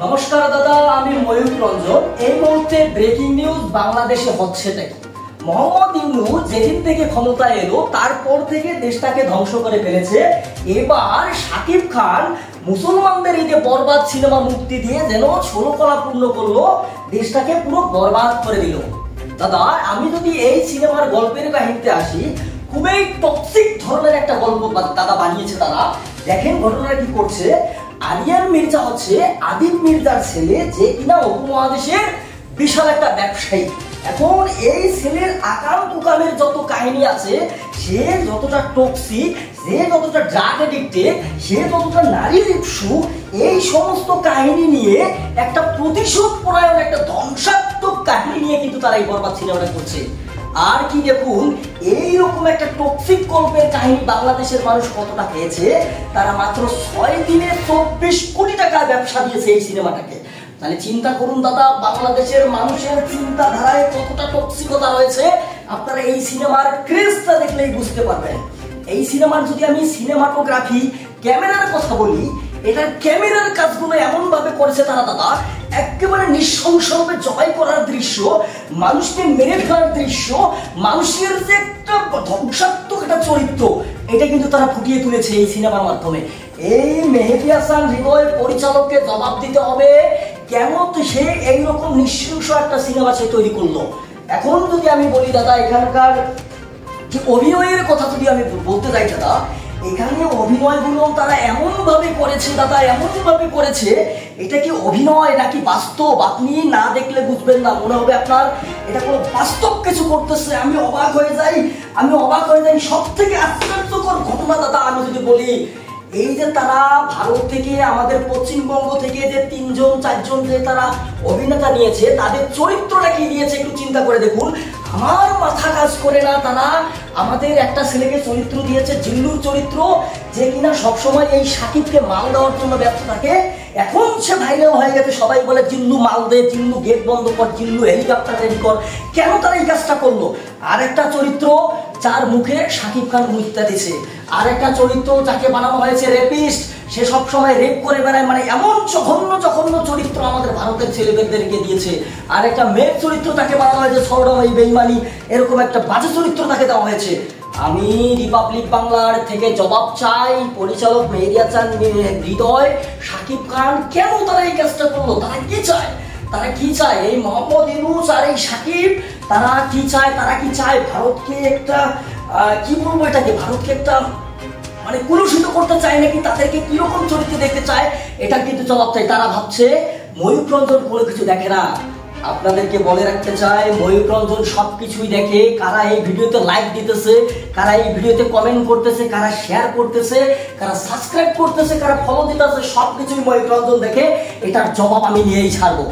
নমস্কার দাদা, আমি ময়ূর রঞ্জন। এই মুহূর্তে ব্রেকিং নিউজ বাংলাদেশে হচ্ছে নাকি মোহাম্মদ ইউনূস যেদিন থেকে ক্ষমতায় এলো তারপর থেকে দেশটাকে ধ্বংস করে ফেলেছে। এবার শাকিব খান মুসলমানদের এই যে বরবাদ সিনেমা মুক্তি দিয়ে যেন ষোলকলা পূর্ণ করলো, দেশটাকে পুরো বরবাদ করে দিল। দাদা, আমি যদি এই সিনেমার গল্পের কাহিনীতে আসি, খুবই টক্সিক ধরনের একটা গল্প দাদা বানিয়েছে তারা। দেখেন ঘটনাটা কি করছে। আরিয়ান মির্জা হচ্ছে আদিব মির্জার ছেলে, যে কিনা উপমহাদেশের বিশাল একটা ব্যবসায়ী। এখন এই ছেলের আকাম কুকামের যত কাহিনী আছে, সে যতটা টক্সিক, সে যতটা ড্রাগ এডিক্টেড, সে যতটা নারী লিপ্সু, এই সমস্ত কাহিনী নিয়ে একটা প্রতিশোধ পরায়ণ একটা ধ্বংসাত্মক কাহিনী নিয়ে কিন্তু তারা এই বরবাদ সিনেমাটা করছে। আর কি দেখুন, এইরকম একটা টক্সিক গল্পের কাহিনী বাংলাদেশের মানুষ কতটা পেয়েছে। তারা মাত্র 6 দিনে 24 কোটি টাকা ব্যবসা দিয়েছে এই সিনেমাটাকে। তাহলে চিন্তা করুন দাদা, বাংলাদেশের মানুষের চিন্তাধারায় কতটা টক্সিকতা রয়েছে। আপনারা এই সিনেমার ক্রেজটা দেখলেই বুঝতে পারবেন। এই সিনেমার যদি আমি সিনেমাটোগ্রাফি, ক্যামেরার কথা বলি, এটার ক্যামেরার কাজগুলো এমন ভাবে করেছে তারা দাদা, একেবারে নৃশংসভাবে জবাই করার দৃশ্য, মানুষকে মেরে ফেলার দৃশ্য, মানুষের যে একটা ধ্বংসাত্মক একটা চরিত্র, এটা কিন্তু তারা ফুটিয়ে তুলেছে এই সিনেমার মাধ্যমে। এই মেহেদী হাসান হৃদয় পরিচালককে জবাব দিতে হবে, কেন সে এইরকম নৃশংস একটা সিনেমা সে তৈরি করলো। এখন যদি আমি বলি দাদা, এখানকার যে অভিনয়ের কথা যদি আমি বলতে যাই দাদা, এখানে অভিনয়গুলো তারা এমন ভাবে করেছে দাদা, এমন ভাবে করেছে, এটা কি অভিনয় নাকি বাস্তব আপনি না দেখলে বুঝবেন না। মনে হবে আপনার এটা কোনো বাস্তব কিছু করতেছে। আমি অবাক হয়ে যাই। সব থেকে আশ্চর্যকর ঘটনা দাদা আমি যদি বলি, এই যে তারা ভারত থেকে, আমাদের পশ্চিমবঙ্গ থেকে যে 3-4জন যে তারা অভিনেতা নিয়েছে, তাদের চরিত্রটা কি দিয়েছে একটু চিন্তা করে দেখুন। আমার মাথা কাজ করে না। তারা আমাদের একটা ছেলেকে চরিত্র দিয়েছে, জিল্লুর চরিত্র, যে কিনা সবসময় এই শাকিবকে মাল দেওয়ার জন্য ব্যস্ত থাকে। এখন সে ভাইরাল হয়ে গেছে, সবাই বলে জিল্লু মাল দে, জিল্লু গেট বন্ধ কর, জিল্লু হেলিকপ্টার রেডি কর। কেন তারা এই কাজটা করলো? আর একটা চরিত্র যার মুখে শাকিব খান মুক্তা দিছে, আর একটা চরিত্র যাকে বানানো হয়েছে রেপিস্ট, সে সবসময় রেপ করে বেড়ায়। মানে এমন জঘন্য চরিত্র আমাদের ভারতের ছেলেমেয়েদেরকে দিয়েছে। আর একটা মেয়ের চরিত্র তাকে বানানো হয়েছে সরডমাই, বেইমানি, এরকম একটা বাজে চরিত্র তাকে দেওয়া হয়েছে। আমি রিপাবলিক বাংলার থেকে জবাব চাই, পরিচালক মেহেদী হাসান হৃদয়, শাকিব খান, কেন তারা এই কাজটা করলো? তারা কি চায়? এই মোহাম্মদ ইউনূস আর এই শাকিব, তারা কি চায়? ভারতকে একটা কি বলবো, এটাকে ভারতকে একটা মানে কুলুষিত করতে চায় নাকি তাদেরকে কিরকম চরিত্র দেখতে চায়, এটা কিন্তু জবাব চাই। তারা ভাবছে ময়ূর রঞ্জন কোনো কিছু দেখে না। আপনাদেরকে বলে রাখতে চাই, ময়ূর রঞ্জন সবকিছুই দেখে। কারা এই ভিডিওতে লাইক দিতেছে, কারা এই ভিডিওতে কমেন্ট করতেছে, কারা শেয়ার করতেছে, কারা সাবস্ক্রাইব করতেছে, কারা ফলো দিতেছে, সবকিছুই ময়ূর রঞ্জন দেখে। এটার জবাব আমি নিয়েই ছাড়বো।